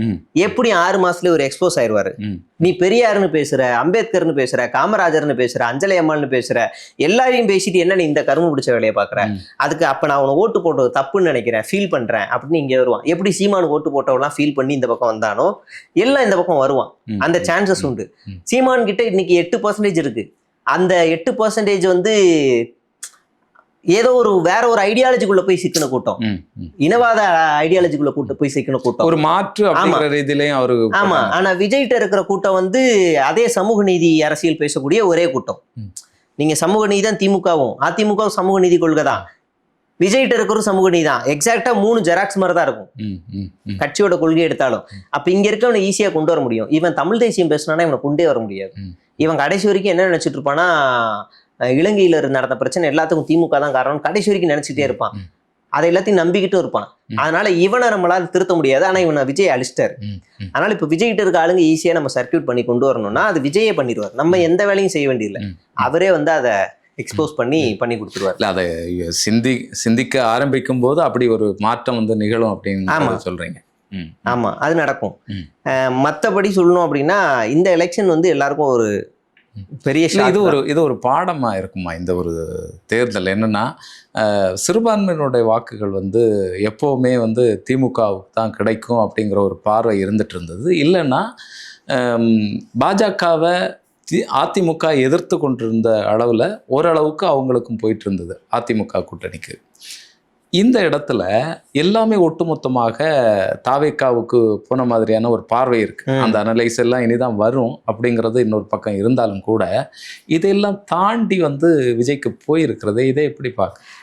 எப்படி 6 மாசத்துல ஒரு எக்ஸ்போஸ் ஆயிடுவாரு. நீ பெரியாருன்னு பேசுற, அம்பேத்கர்னு பேசுற, காமராஜர்னு பேசுற, அஞ்சலி அம்மாள்னு பேசுற, எல்லாரையும் பேசிட்டு என்ன நீ இந்த கரும்பு பிடிச்ச வேலையை பாக்குற, அதுக்கு அப்ப நான் அவனை ஓட்டு போட்டது தப்புன்னு நினைக்கிறேன், ஃபீல் பண்றேன் அப்படின்னு இங்க வருவான். எப்படி சீமானுக்கு ஓட்டு போட்டவெல்லாம் ஃபீல் பண்ணி இந்த பக்கம் வந்தானோ எல்லாம் இந்த பக்கம் வருவான். அந்த சான்சஸ் உண்டு. சீமான் கிட்ட இன்னைக்கு 8% இருக்கு. அந்த 8% ஏதோ வேற ஒரு ஐடியாலஜிக்குள்ள போய் சிக்கின கூட்டம், இனவாத ஐடியாலஜிக்குள்ள போய் சிக்கின கூட்டம், ஒரு மாற்று ரீதியிலையும் அவரு. ஆமா, ஆனா விஜய்கிட்ட இருக்கிற கூட்டம் அதே சமூக நீதி அரசியல் பேசக்கூடிய ஒரே கூட்டம். நீங்க சமூக நீதி தான் திமுகவும், அதிமுகவும் சமூக நீதி கொள்கை தான். விஜய்கிட்ட இருக்கிற சமூக நீதி தான். எக்ஸாக்டா 3 ஜெராக்ஸ் மாதிரி தான் இருக்கும் கட்சியோட கொள்கை எடுத்தாலும். அப்ப இங்க இருக்கவனை ஈஸியா கொண்டு வர முடியும். இவன் தமிழ் தேசியம் பேசினானா இவனை கொண்டே வர முடியாது. இவன் கடைசி வரைக்கும் என்ன நினைச்சிட்டு இருப்பானா, இலங்கையில நடந்த பிரச்சனை எல்லாத்துக்கும் திமுக தான் காரணம் கடைசி வரைக்கும் நினைச்சிட்டே இருப்பான். அதை எல்லாத்தையும் நம்பிக்கிட்டும் இருப்பான். அதனால இவனை நம்மளால திருத்த முடியாது. ஆனா இவனை விஜய் அழிச்சிட்டாரு. அதனால இப்ப விஜய்கிட்ட இருக்க ஆளுங்க ஈஸியா நம்ம சர்க்கியூட் பண்ணி கொண்டு வரணும்னா அது விஜயே பண்ணிடுவார். நம்ம எந்த வேலையும் செய்ய வேண்டியதில்லை. அவரே அதை எக்ஸ்போஸ் பண்ணி கொடுத்துருவார். இல்ல, அதை சிந்திக்க ஆரம்பிக்கும் போது அப்படி ஒரு மாற்றம் நிகழும் அப்படின்னு சொல்றீங்க. ஆமா, அது நடக்கும். மற்றபடி சொல்லணும் அப்படின்னா இந்த எலெக்ஷன் எல்லாருக்கும் ஒரு பெரிய இது ஒரு பாடமா இருக்குமா இந்த ஒரு தேர்தல்? என்னன்னா, சிறுபான்மையினுடைய வாக்குகள் எப்பவுமே திமுகவுக்கு தான் கிடைக்கும் அப்படிங்கிற ஒரு பார்வை இருந்துட்டு இருந்தது. இல்லைன்னா பாஜகவை அதிமுக எதிர்த்து கொண்டிருந்த அளவில் ஓரளவுக்கு அவங்களுக்கும் போயிட்டு இருந்தது அதிமுக கூட்டணிக்கு. இந்த இடத்துல எல்லாமே ஒட்டுமொத்தமாக தாவேக்காவுக்கு போன மாதிரியான ஒரு பார்வை இருக்கு. அந்த அனலைஸ் எல்லாம் இனிதான் வரும் அப்படிங்கிறது இன்னொரு பக்கம் இருந்தாலும் கூட இதெல்லாம் தாண்டி விஜய்க்கு போயிருக்கிறது. இதை எப்படி பார்க்க?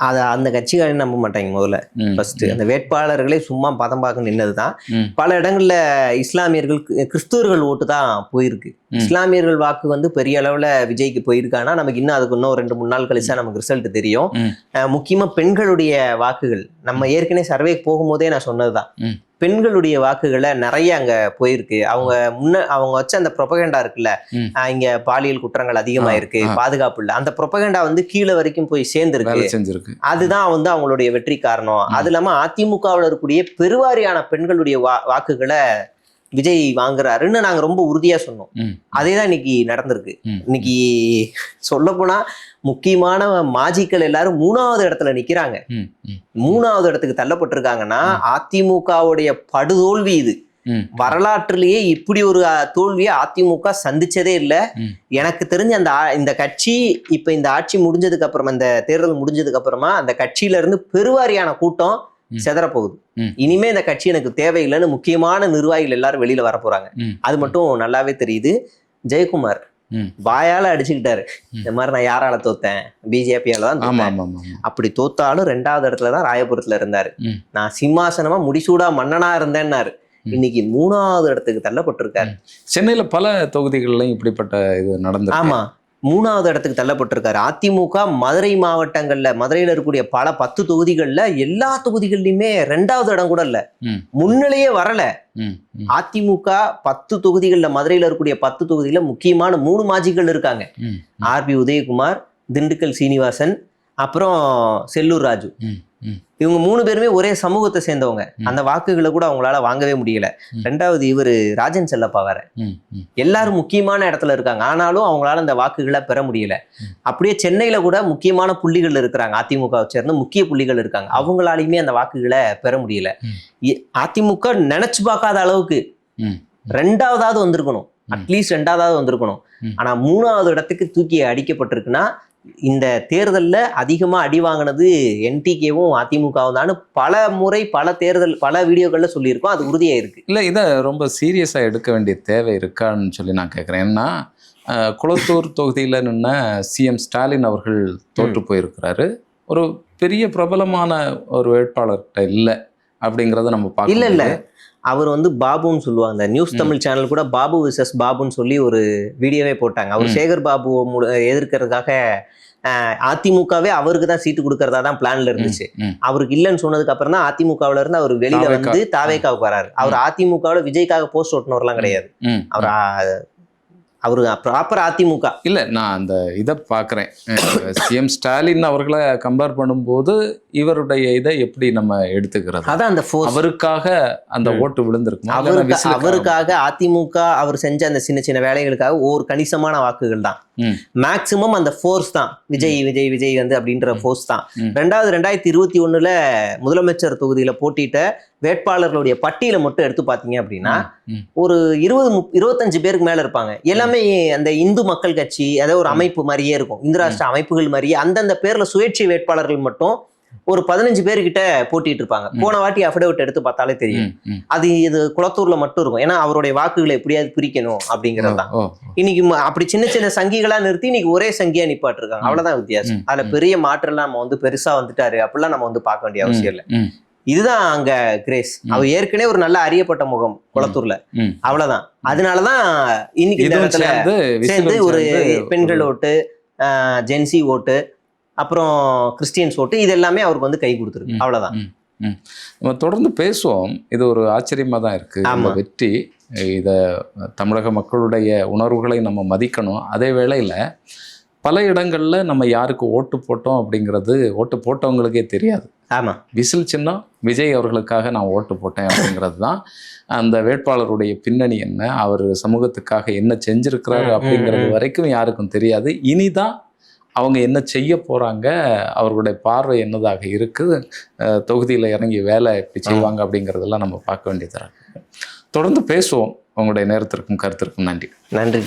அதை அந்த கட்சிக்காரன் நம்ப மாட்டாங்க. முதல்ல ஃபர்ஸ்ட் அந்த வேட்பாளர்களே சும்மா பதம் பார்க்க நின்னதுதான். பல இடங்கள்ல இஸ்லாமியர்கள், கிறிஸ்துவர்கள் ஓட்டு தான் போயிருக்கு. இஸ்லாமியர்கள் வாக்கு பெரிய அளவுல விஜய்க்கு போயிருக்கானா நமக்கு இன்னும் அதுக்கு இன்னும் 2-3 நாள் கழிச்சா நமக்கு ரிசல்ட் தெரியும். முக்கியமா பெண்களுடைய வாக்குகள் நம்ம ஏற்கனவே சர்வே போகும்போதே நான் சொன்னதுதான். பெண்களுடைய வாக்குகளை நிறைய அங்க போயிருக்கு. அவங்க வச்ச அந்த ப்ரொபகண்டா இருக்குல்ல, இங்க பாலியல் குற்றங்கள் அதிகமா இருக்கு, பாதுகாப்பு இல்ல, அந்த ப்ரொபகண்டா கீழே வரைக்கும் போய் சேர்ந்திருக்கு. அதுதான் அவங்களுடைய வெற்றி காரணம். அது இல்லாம அதிமுகவில் இருக்கக்கூடிய பெருவாரியான பெண்களுடைய வாக்குகளை விஜய் வாங்குறாருன்னு நாங்க ரொம்ப உறுதியா சொன்னோம். அதேதான் இன்னைக்கு நடந்திருக்கு. இன்னைக்கு சொல்ல போனா முக்கியமான மாஜிக்கள் எல்லாரும் 3வது இடத்துல நிக்கிறாங்க. 3வது இடத்துக்கு தள்ளப்பட்டிருக்காங்கன்னா அதிமுகவுடைய படுதோல்வி இது. வரலாற்றிலேயே இப்படி ஒரு தோல்வியை அதிமுக சந்திச்சதே இல்லை. எனக்கு தெரிஞ்ச இந்த கட்சி இப்ப இந்த ஆட்சி முடிஞ்சதுக்கு அப்புறமா, இந்த தேர்தல் முடிஞ்சதுக்கு அப்புறமா அந்த கட்சியில இருந்து பெருவாரியான கூட்டம் செதறப்போகுது. இனிமே இந்த கட்சி எனக்கு தேவையில்லைன்னு முக்கியமான நிர்வாகிகள் எல்லாரும் வெளியில வர போறாங்க. அது மட்டும் நல்லாவே தெரியுது. ஜெயக்குமார் வாயால அடிச்சுக்கிட்டாரு, இந்த மாதிரி நான் யாரால தோத்தேன், பிஜேபியால தான் தோத்தேன். அப்படி தோத்தாலும் 2வது இடத்துலதான் ராயபுரத்துல இருந்தாரு. நான் சிம்மாசனமா முடிசூடா மன்னனா இருந்தேன்னாரு. இன்னைக்கு 3வது இடத்துக்கு தள்ளப்பட்டிருக்காரு. சென்னையில பல தொகுதிகள்லையும் இப்படிப்பட்ட இது நடந்து. ஆமா, 3வது இடத்துக்கு தள்ளப்பட்டிருக்காரு. அதிமுக மதுரை மாவட்டங்கள்ல, மதுரையில இருக்கக்கூடிய பல 10 தொகுதிகள்ல எல்லா தொகுதிகள்லயுமே 2வது இடம் கூட இல்ல, முன்னிலையே வரல. அதிமுக 10 தொகுதிகள்ல, மதுரையில இருக்கக்கூடிய 10 தொகுதியில முக்கியமான 3 மாஜிகள் இருக்காங்க. ஆர்பி உதயகுமார், திண்டுக்கல் சீனிவாசன், அப்புறம் செல்லூர் ராஜு. இவங்க 3 பேருமே ஒரே சமூகத்தை சேர்ந்தவங்க. அந்த வாக்குகளை கூட அவங்களால வாங்கவே முடியல. 2வது இவரு ராஜன் செல்லப்பா வேற. எல்லாரும் முக்கியமான இடத்துல இருக்காங்க, ஆனாலும் அவங்களால அந்த வாக்குகளை பெற முடியல. அப்படியே சென்னையில கூட முக்கியமான புள்ளிகள் இருக்கிறாங்க, அதிமுக சேர்ந்து முக்கிய புள்ளிகள் இருக்காங்க, அவங்களாலையுமே அந்த வாக்குகளை பெற முடியல. அதிமுக நினைச்சு பார்க்காத அளவுக்கு 2வது வந்திருக்கணும், அட்லீஸ்ட் 2வது வந்திருக்கணும். ஆனா 3வது இடத்துக்கு தூக்கி அடிக்கப்பட்டிருக்குன்னா, இந்த தேர்தலில் அதிகமாக அடி வாங்கினது என்டிகேவும் அதிமுகவும் தான் பல முறை பல தேர்தல் பல வீடியோக்களில் சொல்லியிருக்கோம். அது உறுதியாக இருக்குது. இல்லை, இதை ரொம்ப சீரியஸாக எடுக்க வேண்டிய தேவை இருக்கான்னு சொல்லி நான் கேட்குறேன். ஏன்னா குளத்தூர் தொகுதியில் நின்ன சிஎம் ஸ்டாலின் அவர்கள் தோற்று போயிருக்கிறாரு. ஒரு பெரிய பிரபலமான ஒரு வேட்பாளர்கிட்ட இல்லை அப்படிங்கிறத நம்ம பார்க்க. இல்லை அவர் பாபுன்னு சொல்லுவாங்க. நியூஸ் தமிழ் சேனல் கூட பாபு விசஸ் பாபுன்னு சொல்லி ஒரு வீடியோவே போட்டாங்க. அவர் சேகர் பாபு எதிர்க்கிறதுக்காக அதிமுகவே அவருக்கு தான் சீட்டு கொடுக்கறதா தான் பிளான்ல இருந்துச்சு. அவருக்கு இல்லைன்னு சொன்னதுக்கு அப்புறம் தான் அதிமுகவுல இருந்து அவர் வெளியில வந்து தாவேக்காவுக்கு வராரு. அவர் அதிமுகவுல விஜய்க்காக போஸ்ட் ஓட்டுனவர்லாம் கிடையாது. அவரு ப்ராப்பர் அதிமுக இல்லை. நான் அந்த இதை பார்க்குறேன். சிஎம் ஸ்டாலின் அவர்களை கம்பேர் பண்ணும்போது இவருடைய இதை எப்படி நம்ம எடுத்துக்கிறது? அதான் அந்த அவருக்காக அந்த ஓட்டு விழுந்திருக்கும். அவருக்காக அதிமுக அவர் செஞ்ச அந்த சின்ன சின்ன வேலைகளுக்காக ஒரு கணிசமான வாக்குகள் தான். மேக்சிமம் அந்த ஃபோர்ஸ் தான் விஜய் விஜய் விஜய் அப்படின்ற ஃபோர்ஸ் தான். 2021 முதலமைச்சர் தொகுதியில போட்டிட்ட வேட்பாளர்களுடைய பட்டியலை மட்டும் எடுத்து பார்த்தீங்க அப்படின்னா ஒரு 20-25 பேருக்கு மேல இருப்பாங்க. எல்லாமே அந்த இந்து மக்கள் கட்சி, அதாவது ஒரு அமைப்பு மாதிரியே இருக்கும், இந்து ராஷ்டிர அமைப்புகள் மாதிரியே. அந்தந்த பேர்ல சுயேட்சை வேட்பாளர்கள் மட்டும் ஒரு 15 பேர்கிட்ட போட்டிட்டு இருப்பாங்க. போன வாட்டி அஃபிடவிட் எடுத்து பார்த்தாலே தெரியும். இது குளத்தூர்ல மட்டும் இருக்கும். ஏன்னா அவருடைய வாக்குகளை எப்படியாவது பிரிக்கணும் அப்படிங்கறதுதான். இன்னைக்கு அப்படி சின்ன சின்ன சங்கிகளா நிறுத்தி இன்னைக்கு ஒரே சங்கியா நிப்பாட்டு இருக்காங்க. அவ்வளவுதான் வித்தியாசம். அதுல பெரிய மாற்றம் நம்ம பெருசா வந்துட்டாரு அப்படிலாம் நம்ம பார்க்க வேண்டிய அவசியம் இல்லை. இதுதான் அங்க கிரேஸ். அவர் ஏற்கனவே ஒரு நல்ல அறியப்பட்ட முகம் குளத்தூர்ல, அவ்வளவுதான். அதனாலதான் இன்னைக்கு இந்த இடத்துல சேர்ந்து ஒரு பெண்கள் ஓட்டு, ஜென்சி ஓட்டு, அப்புறம் கிறிஸ்டியன்ஸ் ஓட்டு, இது எல்லாமே அவருக்கு கை கொடுத்துருக்கு. அவ்வளவுதான். நம்ம தொடர்ந்து பேசுவோம். இது ஒரு ஆச்சரியமா தான் இருக்கு இந்த வெற்றி. இதை தமிழக மக்களுடைய உணர்வுகளை நம்ம மதிக்கணும். அதே வேளையில பல இடங்கள்ல நம்ம யாருக்கு ஓட்டு போட்டோம் அப்படிங்கிறது ஓட்டு போட்டவங்களுக்கே தெரியாது. ஆமா, விசில் சின்னம் விஜய் அவர்களுக்காக நான் ஓட்டு போட்டேன் அப்படிங்கிறது தான். அந்த வேட்பாளருடைய பின்னணி என்ன, அவர் சமூகத்துக்காக என்ன செஞ்சிருக்கிறாரு அப்படிங்கிறது வரைக்கும் யாருக்கும் தெரியாது. இனிதான் அவங்க என்ன செய்ய போறாங்க, அவர்களுடைய பார்வை என்னதாக இருக்குது, தொகுதியில் இறங்கி வேலை எப்படி செய்வாங்க அப்படிங்கிறதெல்லாம் நம்ம பார்க்க வேண்டியதாக இருக்கு. தொடர்ந்து பேசுவோம். உங்களுடைய நேரத்திற்கும் கருத்திற்கும் நன்றி. நன்றி.